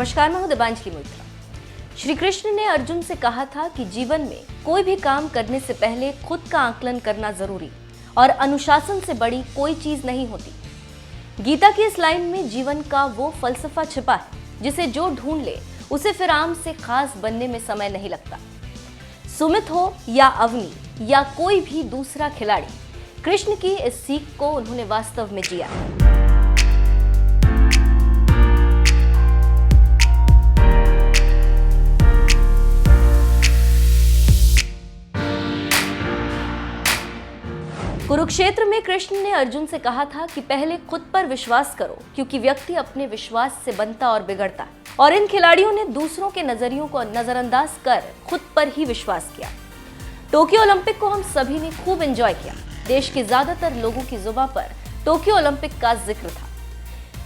नमस्कार, मैं हूं दिबांजलि मोइत्रा। श्री कृष्ण ने अर्जुन से कहा था कि जीवन में कोई भी काम करने से पहले खुद का आकलन करना जरूरी और अनुशासन से बड़ी कोई चीज नहीं होती। गीता की इस लाइन में जीवन का वो फलसफा छिपा है जिसे जो ढूंढ ले उसे फिर आम से खास बनने में समय नहीं लगता। सुमित हो या अवनी या कोई भी दूसरा खिलाड़ी, कृष्ण की इस सीख को उन्होंने वास्तव में जिया। कुरुक्षेत्र में कृष्ण ने अर्जुन से कहा था कि पहले खुद पर विश्वास करो, क्योंकि व्यक्ति अपने विश्वास से बनता और बिगड़ता है। और इन खिलाड़ियों ने दूसरों के नजरियों को नजरअंदाज कर खुद पर ही विश्वास किया। टोक्यो ओलंपिक को हम सभी ने खूब एंजॉय किया। देश के ज्यादातर लोगों की जुबां पर टोक्यो ओलंपिक का जिक्र था।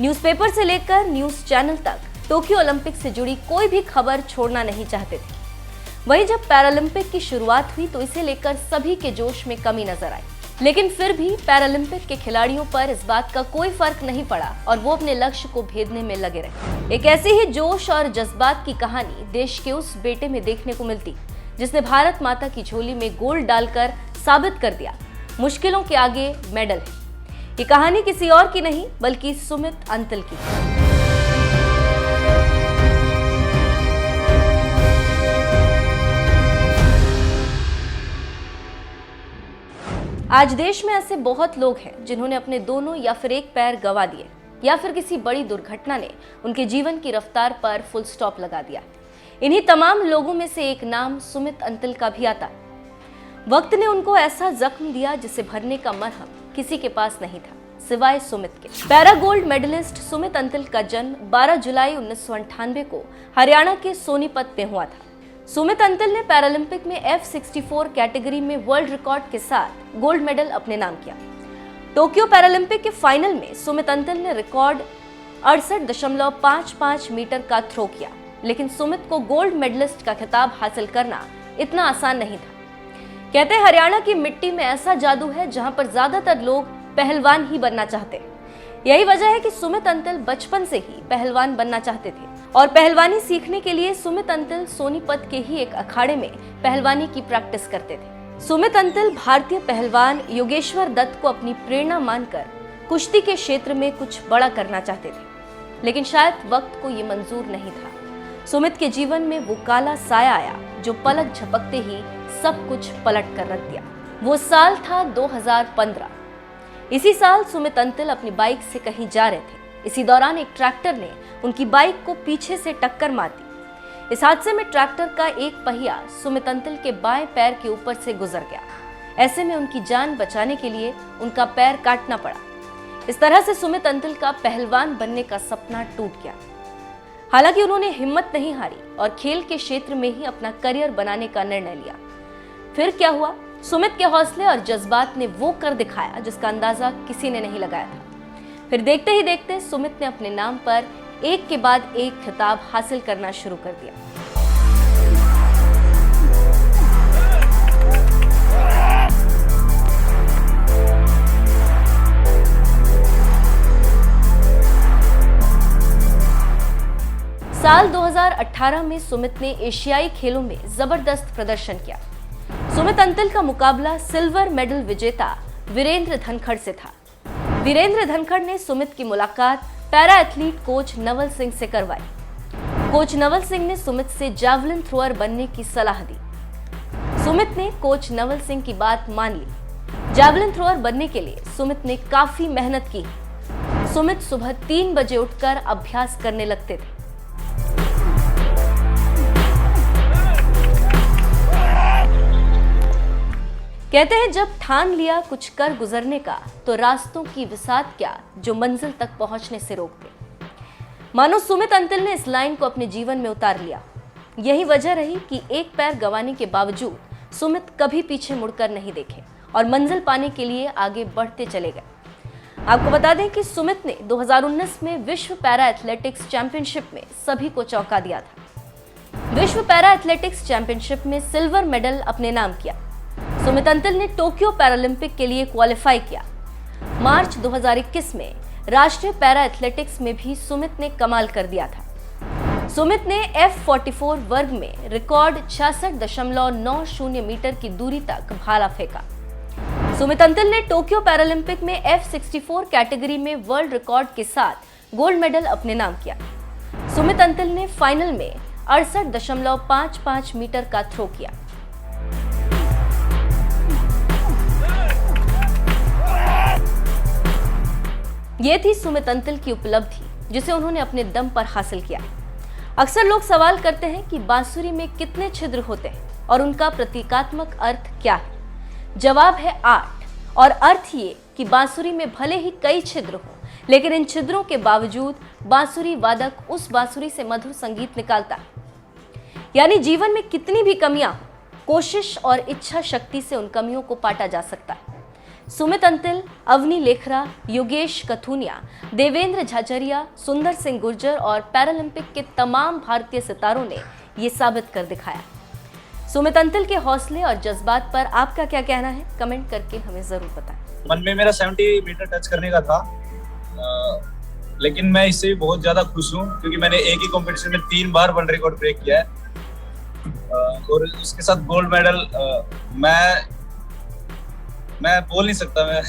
न्यूज़पेपर से लेकर न्यूज चैनल तक टोक्यो ओलंपिक से जुड़ी कोई भी खबर छोड़ना नहीं चाहते थे। वहीं जब पैरालंपिक की शुरुआत हुई तो इसे लेकर सभी के जोश में कमी नजर आई, लेकिन फिर भी पैरालंपिक के खिलाड़ियों पर इस बात का कोई फर्क नहीं पड़ा और वो अपने लक्ष्य को भेदने में लगे रहे। एक ऐसी ही जोश और जज्बात की कहानी देश के उस बेटे में देखने को मिलती जिसने भारत माता की झोली में गोल्ड डालकर साबित कर दिया, मुश्किलों के आगे मेडल है। ये कहानी किसी और की नहीं बल्कि सुमित अंतल की। आज देश में ऐसे बहुत लोग हैं जिन्होंने अपने दोनों या फिर एक पैर गंवा दिए या फिर किसी बड़ी दुर्घटना ने उनके जीवन की रफ्तार पर फुल स्टॉप लगा दिया। इन्हीं तमाम लोगों में से एक नाम सुमित अंतल का भी आता है। वक्त ने उनको ऐसा जख्म दिया जिसे भरने का मरहम किसी के पास नहीं था सिवाय सुमित के। Para gold medallist Sumit Antil का जन्म 12 जुलाई 1998 को हरियाणा के सोनीपत में हुआ था। सुमित अंतल ने पैरालंपिक में F64 कैटेगरी में वर्ल्ड रिकॉर्ड के साथ गोल्ड मेडल अपने नाम किया। टोक्यो पैरालंपिक के फाइनल में सुमित अंतल ने रिकॉर्ड 68.55 मीटर का थ्रो किया, लेकिन सुमित को गोल्ड मेडलिस्ट का खिताब हासिल करना इतना आसान नहीं था। कहते हैं हरियाणा की मिट्टी में ऐसा जादू है जहां पर ज्यादातर लोग पहलवान ही बनना चाहते हैं। यही वजह है कि सुमित अंतल बचपन से ही पहलवान बनना चाहते थे और पहलवानी सीखने के लिए सुमित अंतल सोनीपत के ही एक अखाड़े में पहलवानी की प्रैक्टिस करते थे। सुमित अंतल भारतीय पहलवान योगेश्वर दत्त को अपनी प्रेरणा मानकर कुश्ती के क्षेत्र में कुछ बड़ा करना चाहते थे, लेकिन शायद वक्त को ये मंजूर नहीं था। सुमित के जीवन में वो काला साया आया जो पलक झपकते ही सब कुछ पलट कर रख दिया। वो साल था 2015। इसी साल सुमित अंतल अपनी बाइक से कहीं जा रहे थे। इसी दौरान एक ट्रैक्टर ने उनकी बाइक को पीछे से टक्कर मार दी। इस हादसे में ट्रैक्टर का एक पहिया सुमित अंतल के बाएं पैर के ऊपर से गुजर गया। ऐसे में उनकी जान बचाने के लिए उनका पैर काटना पड़ा। इस तरह से सुमित अंतल का पहलवान बनने का सपना टूट गया। हालांकि उन्होंने हिम्मत नहीं हारी और खेल के क्षेत्र में ही अपना करियर बनाने का निर्णय लिया। फिर क्या हुआ? सुमित के हौसले और जज्बात ने वो कर दिखाया जिसका अंदाजा किसी ने नहीं लगाया था। फिर देखते ही देखते सुमित ने अपने नाम पर एक के बाद एक खिताब हासिल करना शुरू कर दिया। साल 2018 में सुमित ने एशियाई खेलों में जबरदस्त प्रदर्शन किया। सुमित अंतल का मुकाबला सिल्वर मेडल विजेता वीरेंद्र धनखड़ से था। वीरेंद्र धनखड़ ने सुमित की मुलाकात para athlete coach Naval Singh से करवाई। कोच नवल सिंह ने सुमित से जैवलिन थ्रोअर बनने की सलाह दी। सुमित ने कोच नवल सिंह की बात मान ली। जैवलिन थ्रोअर बनने के लिए सुमित ने काफी मेहनत की। सुमित सुबह 3 बजे उठकर अभ्यास करने लगते थे। कहते हैं जब ठान लिया कुछ कर गुजरने का तो रास्तों की विसात क्या जो मंजिल तक पहुंचने से रोकते। मानो सुमित अंतल ने इस लाइन को अपने जीवन में उतार लिया। यही वजह रही कि एक पैर गंवाने के बावजूद सुमित कभी पीछे मुड़कर नहीं देखे और मंजिल पाने के लिए आगे बढ़ते चले गए। आपको बता दें कि सुमित ने 2019 में विश्व पैरा एथलेटिक्स चैंपियनशिप में सभी को चौंका दिया था। विश्व पैरा एथलेटिक्स चैंपियनशिप में सिल्वर मेडल अपने नाम किया। सुमित अंतल ने टोक्यो पैरालंपिक के लिए क्वालिफाई किया। मार्च 2021 में राष्ट्रीय पैरा एथलेटिक्स में भी सुमित ने कमाल कर दिया था। सुमित ने F44 वर्ग में रिकॉर्ड 66.90 मीटर की दूरी तक भाला फेंका। सुमित अंतिल ने टोक्यो पैरालंपिक में F64 कैटेगरी में वर्ल्ड रिकॉर्ड के साथ गोल्ड मेडल अपने नाम किया। सुमित अंतिल ने फाइनल में 68.55 मीटर का थ्रो किया। ये थी सुमित अंतिल की उपलब्धि, जिसे उन्होंने अपने दम पर हासिल किया। अक्सर लोग सवाल करते हैं कि बांसुरी में कितने छिद्र होते हैं और उनका प्रतीकात्मक अर्थ क्या है। जवाब है 8, और अर्थ ये कि बांसुरी में भले ही कई छिद्र हों, लेकिन इन छिद्रों के बावजूद बांसुरी वादक उस बांसुरी से मधुर संगीत निकालता है। यानी जीवन में कितनी भी कमियां हो, कोशिश और इच्छा शक्ति से उन कमियों को पाटा जा सकता है। सुमित अंतिल, अवनी लेखरा, योगेश कथुनिया, देवेंद्र झाझरिया, सुंदर सिंह गुर्जर और पैरालंपिक के तमाम भारतीय सितारों ने ये साबित कर दिखाया। सुमित अंतिल के हौसले और जज्बात पर आपका क्या कहना है, कमेंट करके हमें जरूर बताएं। मन में मेरा 70 मीटर टच करने का था, लेकिन मैं इससे भी बहुत ज्यादा खुश हूँ क्योंकि मैंने एक ही कंपटीशन में 3 बार वर्ल्ड रिकॉर्ड ब्रेक किया है और उसके साथ गोल्ड मेडल। मैं बोल नहीं सकता, मैं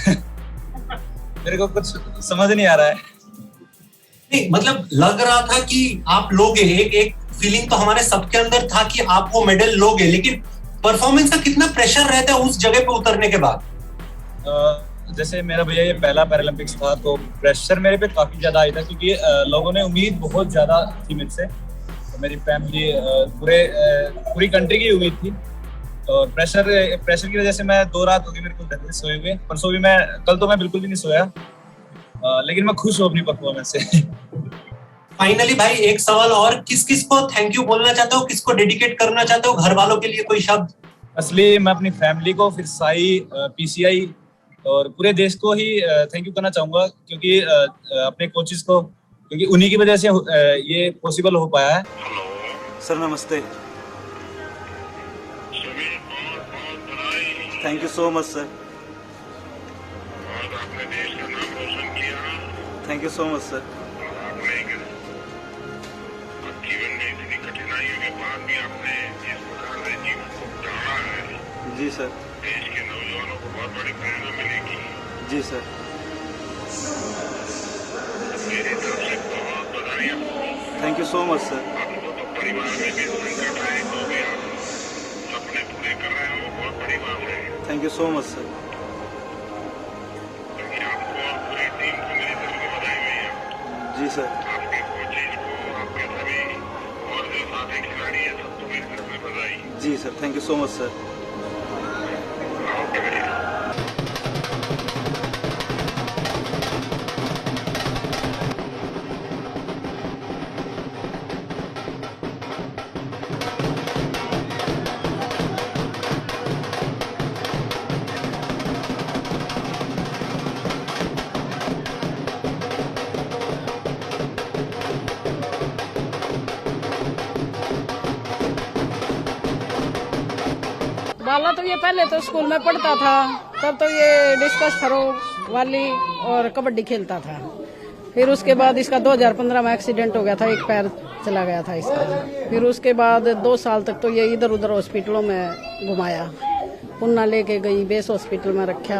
मेरे को कुछ समझ नहीं आ रहा है। नहीं, मतलब लग रहा था कि आप लोगे, एक फीलिंग तो हमारे सबके अंदर था कि आप वो मेडल लोगे, लेकिन परफॉर्मेंस का कितना प्रेशर रहता है उस जगह पे उतरने के बाद? जैसे मेरा भैया ये पहला पैरालंपिक्स था तो प्रेशर मेरे पे काफी ज्यादा आया था क्योंकि लोगों ने उम्मीद बहुत ज्यादा थी मुझसे। तो मेरी फैमिली पूरी कंट्री की उम्मीद थी और प्रेशर की वजह से मैं 2 रात हो गई मेरे को घर में सोए हुए। परसों भी कल तो मैं बिल्कुल भी नहीं सोया, लेकिन मैं खुश हूँ अपनी परफॉर्मेंस से। फाइनली भाई एक सवाल और, किस को थैंक यू बोलना चाहते हो, किसको डेडिकेट करना चाहते हो, घर वालों के लिए कोई शब्द? असली मैं अपनी फैमिली को, फिर साई, PCI और पूरे देश को ही थैंक यू करना चाहूंगा क्योंकि अपने कोचेस को, क्योंकि उन्हीं की वजह से ये पॉसिबल हो पाया है। सर नमस्ते, thank you so much sir, आपने देश का नाम रोशन किया। Thank you so much sir. आपने जीवन में इतनी कठिनाइयों के बाद भी आपने इस प्रकार से जीवन को गुजारा है। जी सर। देश के नौजवानों को बहुत बड़ी प्रेरणा मिलेगी। जी सर। मेरी तरफ से बहुत बधाई आपको। Thank you so much sir. आपको तो परिवार में भी संकट आए तो भी आप सपने पूरे कर रहे हो, बहुत बड़ी बात है। Thank you so much sir. आपको और पूरी टीम को मेरी तरफ से बधाई भैया। जी सर। आपके कोचेज को, आपके सभी और जो साथी खिलाड़ी है सबको मेरी तरफ से बधाई। जी sir, thank you so much sir. Okay भैया। बाला तो ये पहले तो स्कूल में पढ़ता था, तब तो ये डिस्कस थ्रो वाली और कबड्डी खेलता था। फिर उसके बाद इसका 2015 में एक्सीडेंट हो गया था, एक पैर चला गया था इसका। फिर उसके बाद 2 साल तक तो ये इधर उधर हॉस्पिटलों में घुमाया, पुन्ना लेके गई, बेस हॉस्पिटल में रखा।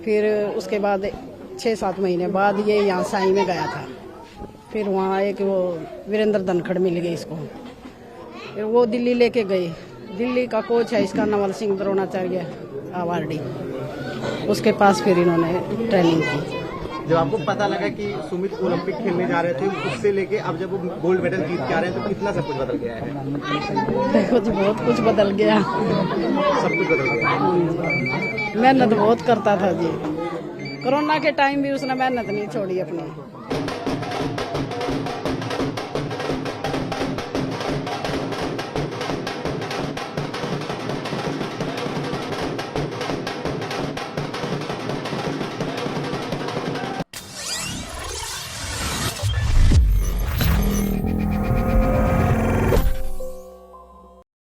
फिर उसके बाद 6-7 महीने बाद ये यहाँ साई में गया था। फिर वहाँ एक वो वीरेंद्र धनखड़ मिल गई इसको, फिर वो दिल्ली लेके गई। दिल्ली का कोच है इसका नवल सिंह द्रोणाचार्य अवार्डी, उसके पास फिर इन्होंने ट्रेनिंग की। जब आपको पता लगा कि सुमित ओलंपिक खेलने जा रहे थे, उससे लेके अब जब वो गोल्ड मेडल जीत के आ रहे हैं तो कितना सब कुछ बदल गया है? देखो जी, बहुत कुछ बदल गया, सब कुछ बदल गया। मेहनत बहुत करता था जी। कोरोना के टाइम भी उसने मेहनत नहीं छोड़ी अपनी।